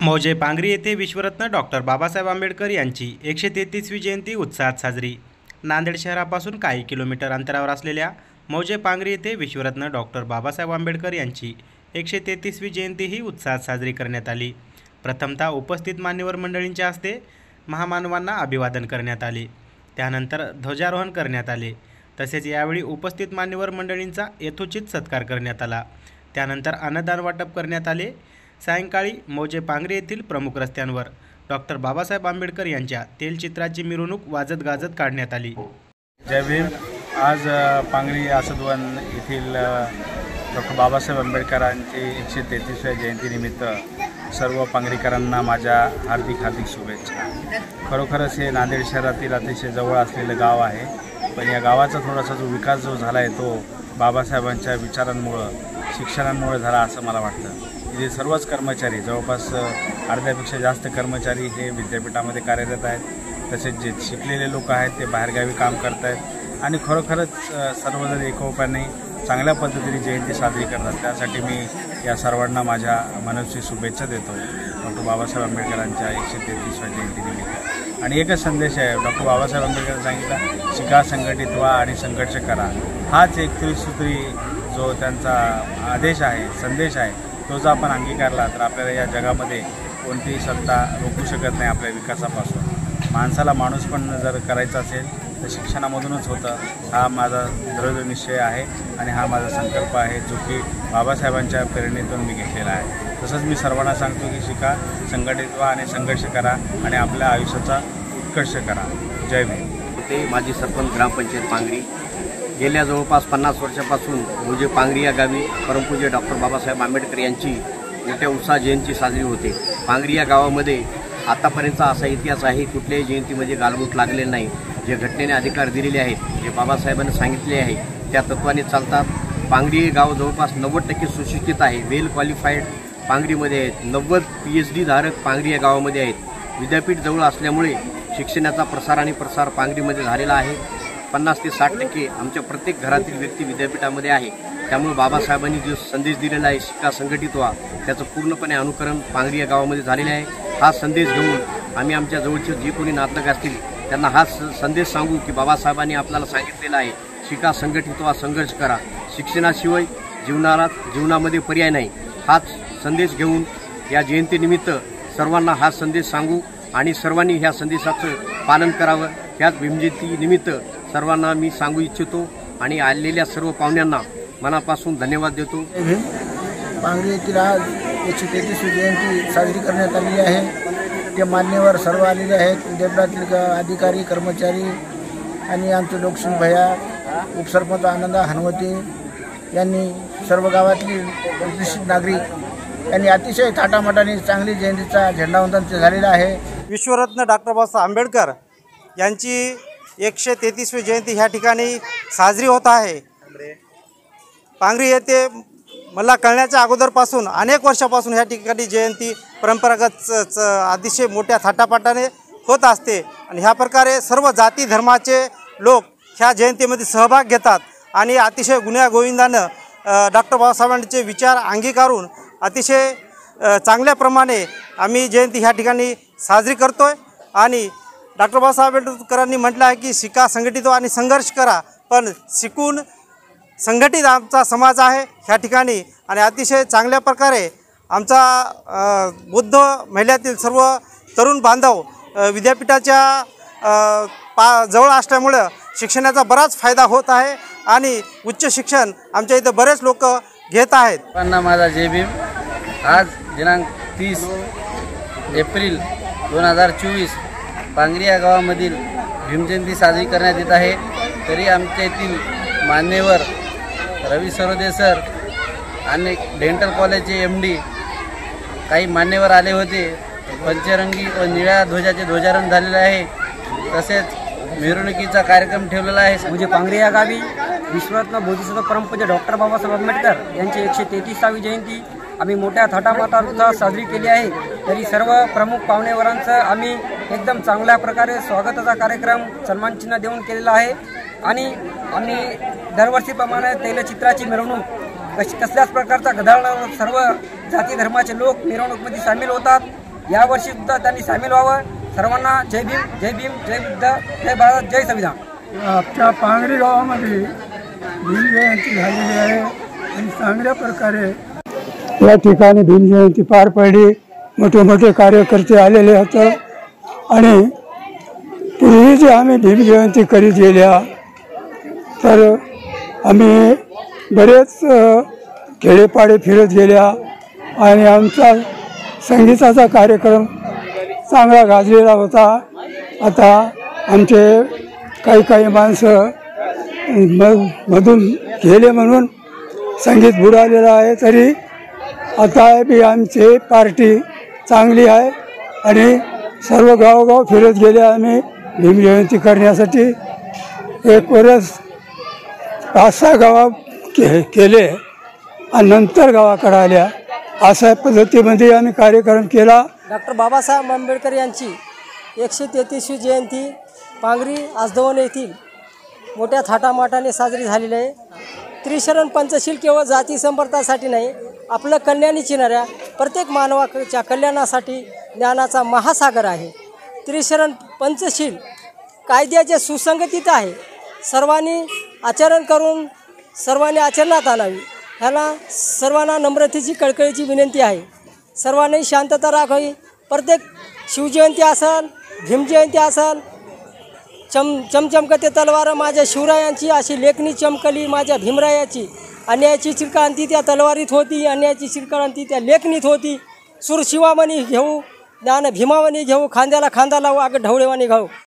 मौजे पांगरी येथे विश्वरत्न डॉक्टर बाबासाहेब आंबेडकर यांची 133वी जयंती उत्साहात साजरी। नांदेड शहरापासून काही किलोमीटर अंतरावर असलेल्या मौजे पांगरी येथे विश्वरत्न डॉक्टर बाबासाहेब आंबेडकर यांची 133वी जयंती ही उत्साहात साजरी करण्यात आली। प्रथमतः उपस्थित मान्यवर मंडळींच्या हस्ते महामानवांना अभिवादन करण्यात आले, त्यानंतर ध्वजारोहण करण्यात आले। तसेच यावेळी उपस्थित मान्यवर मंडळींचा यथोचित सत्कार करण्यात आला। त्यानंतर अन्नदान वाटप करण्यात आले। सायंकाळी मौजे पांगरी येथील प्रमुख रस्त्यांवर डॉक्टर बाबासाहेब आंबेडकर यांच्या तेलचित्राची मिरवणूक वाजत गाजत काढण्यात आली। जय भीम। आज पांगरी आसदवन येथील डॉक्टर बाबासाहेब आंबेडकरांची 133व्या जयंतीनिमित्त सर्व पांगरीकरांना माझ्या हार्दिक शुभेच्छा। खरोखरच हे नांदेड शहरातील अतिशय जवळ असलेलं गाव आहे, पण या गावाचा थोडासा जो विकास झाला आहे तो बाबासाहेबांच्या विचारांमुळे, शिक्षणांमुळे झाला असं मला वाटतं। इथे सर्वच कर्मचारी, जवळपास अर्ध्यापेक्षा जास्त कर्मचारी हे विद्यापीठामध्ये कार्यरत आहेत। तसेच जे शिकलेले लोक आहेत ते बाहेरगावी काम करत आहेत आणि खरोखरच सर्वजण एकोप्याने चांगल्या पद्धतीने जयंती साजरी करतात। त्यासाठी मी या सर्वांना माझ्या मनस्वी शुभेच्छा देतो डॉक्टर बाबासाहेब आंबेडकरांच्या 133व्या जयंतीनिमित्त। आणि एकच संदेश आहे, डॉक्टर बाबासाहेब आंबेडकरांनी सांगितलं, शिका, संघटित व्हा आणि संघर्ष करा। हाच एक त्रिसूत्री जो त्यांचा आदेश आहे, संदेश आहे, तो जर आपण अंगीकारला तर आपल्याला या जगामध्ये कोणतीही सत्ता रोखू शकत नाही आपल्या विकासापासून। माणसाला माणूस पण जर करायचा असेल तर शिक्षणामधूनच होतं, हा माझा दृढ निश्चय आहे आणि हा माझा संकल्प आहे, जो की बाबासाहेबांच्या प्रेरणेतून मी घेतलेला आहे। तसंच मी सर्वांना सांगतो की शिका, संघटित व्हा आणि संघर्ष करा आणि आपल्या आयुष्याचा उत्कर्ष करा। जय भीम। ते माजी सरपंच ग्रामपंचायत पांगरी। गेल्या जवळपास 50 वर्षापासून मौजे पांगरी या गावी परमपूज्य डॉक्टर बाबासाहेब आंबेडकर यांची मोठ्या उत्साह जयंती साजरी होते। पांगरी या गावामध्ये आतापर्यंतचा असा इतिहास आहे, कुठल्याही जयंतीमध्ये गालबोट लागलेलं नाही। जे घटनेने अधिकार दिलेले आहेत, जे बाबासाहेबांनी सांगितले आहे त्या तत्वाने चालतात। पांगरी हे गाव जवळपास 90% सुशिक्षित आहे, वेल क्वालिफाईड पांगरीमध्ये आहेत। 90 PhD धारक पांगरी या गावामध्ये आहेत। विद्यापीठ जवळ असल्यामुळे शिक्षणाचा प्रसार पांगरीमध्ये झालेला आहे। 50 ते 60% आमच्या प्रत्येक घरातील व्यक्ती विद्यापीठामध्ये आहे। त्यामुळे बाबासाहेबांनी जो संदेश दिलेला आहे, शिका, संघटित व्हा, त्याचं पूर्णपणे अनुकरण पांगरी या गावामध्ये झालेलं आहे। हा संदेश घेऊन आम्ही आमच्या जवळचे जे कोणी नातलग असतील त्यांना हा संदेश सांगू की बाबासाहेबांनी आपल्याला सांगितलेला आहे, शिका, संघटित व्हा, संघर्ष करा, शिक्षणाशिवाय जीवनामध्ये पर्याय नाही। हाच संदेश घेऊन या जयंतीनिमित्त सर्वांना हा संदेश सांगू आणि सर्वांनी ह्या संदेशाचं पालन करावं। ह्याच भीमजयंतीनिमित्त सर्वांना मी सांगू इच्छितो आणि आलेल्या सर्व पाहुण्यांना मनापासून धन्यवाद देतो। पांगरी येथील आज 133वी जयंती साजरी करण्यात आली आहे। ते मान्यवर सर्व आलेले आहेत, विद्यापीठातील अधिकारी, कर्मचारी आणि आमचे लोकशिव भैया, उपसरपंच आनंदा हनवते यांनी, सर्व गावातली प्रतिष्ठित नागरिक यांनी अतिशय थाटामाटाने चांगली जयंतीचा झेंडावंदन झालेला आहे। विश्वरत्न डॉक्टर बाबासाहेब आंबेडकर यांची 133वी जयंती ह्या ठिकाणी साजरी होत आहे। पांगरी येथे मला कळण्याच्या अगोदरपासून अनेक वर्षापासून ह्या ठिकाणी जयंती परंपरागत अतिशय मोठ्या थाटापाटाने होत असते आणि ह्या प्रकारे सर्व जाती धर्माचे लोक ह्या जयंतीमध्ये सहभाग घेतात आणि अतिशय गुण्यागोविंदानं डॉक्टर बाबासाहेबांचे विचार अंगीकारून अतिशय चांगल्याप्रमाणे आम्ही जयंती ह्या ठिकाणी साजरी करतोय। आणि डॉक्टर बाबासाहेब आंबेडकरांनी म्हटलं आहे की शिका, संघटित व्हा आणि संघर्ष करा, पण शिकून संघटित आमचा समाज आहे ह्या ठिकाणी आणि अतिशय चांगल्या प्रकारे आमचा बुद्ध महिल्यातील सर्व तरुण बांधव विद्यापीठाच्या जवळ असल्यामुळं शिक्षणाचा बराच फायदा होत आहे आणि उच्च शिक्षण आमच्या इथं बरेच लोक घेत आहेत। सर्वांना माझा जय भीम। आज दिनांक 30 एप्रिल 2024 पांगरी या गावामधील भीमजयंती साजरी करण्यात येत आहे। तरी आमच्या येथील मान्यवर रवी सरोदे सर आणि डेंटल कॉलेजचे MD काही मान्यवर आले होते। पंचरंगी व निळ्या ध्वजाचे ध्वजारोहण झालेले आहे। तसेच मिरवणुकीचा कार्यक्रम ठेवलेला आहे। म्हणजे पांगरी या गावी विश्वरत्न बोधिसत्व परमपूज्य डॉक्टर बाबासाहेब आंबेडकर यांची 133वी जयंती आम्ही मोठ्या थाटामाटात साजरी केली आहे। तरी सर्व प्रमुख पाहुणेवरांचं आम्ही एकदम चांगल्या प्रकारे स्वागताचा कार्यक्रम सन्मानचिन्ह देऊन केलेला आहे आणि आम्ही दरवर्षीप्रमाणे तैलचित्राची मिरवणूक कसल्याच प्रकारचा गदारोळ सर्व जाती धर्माचे लोक मिरवणूकमध्ये सामील होतात यावर्षी सुद्धा त्यांनी सामील व्हावं. सर्वांना जय भीम, जय भीम, जय बुद्ध, जय भारत, जय संविधान. आमच्या पांगरी गावामध्ये भीम जयंती झालेली आहे आणि चांगल्या प्रकारे या ठिकाणी भीम जयंती पार पडली. मोठे मोठे कार्यकर्ते आलेले होते आणि पूर्वी जे आम्ही भीम जयंती करीत गेल्या तर आम्ही बरेच खेडेपाडे फिरत गेल्या आणि आमचा संगीताचा कार्यक्रम चांगला गाजलेला होता. आता आमचे काही माणसं मधून गेले म्हणून संगीत बुडालेलं आहे. तरी आता बी आमची पार्टी चांगली आहे आणि सर्व गावोगाव फिरत गेले आम्ही भीम जयंती करण्यासाठी. एक वर्ष 5-6 गावा केले आणि नंतर गावाकडे आल्या. अशा पद्धतीमध्ये आम्ही कार्यक्रम केला. डॉक्टर बाबासाहेब आंबेडकर यांची 133वी जयंती पांगरी आजदवन येथील मोठ्या थाटामाटाने साजरी झालेली आहे. त्रिशरण पंचशील केवळ जाती संपर्कासाठी नाही, आपलं कल्याण चिरणाऱ्या प्रत्येक मानवाच्या कल्याणासाठी ज्ञानाचा महासागर आहे. त्रिशरण पंचशील कायद्याचे सुसंगतीत आहे. सर्वांनी आचरण करून सर्वांनी आचरणात आणावी. ह्याला सर्वांना नम्रतेची कळकळीची विनंती आहे. सर्वांनी शांतता राखावी. प्रत्येक शिवजयंती असेल, भीमजयंती असेल, चमचमकते तलवार माझ्या शिवरायांची अशी लेखणी चमकली माझ्या भीमरायाची. अन्यायाची चिरक्रांती त्या तलवारीत होती, अन्यायाची चिरक्रांती त्या लेखणीत होती. सूर शिवामणी घेऊ, ज्ञान भीमावणी घेऊ, खांद्याला खांदा लावू, आग ढवळेवाणी घाऊ.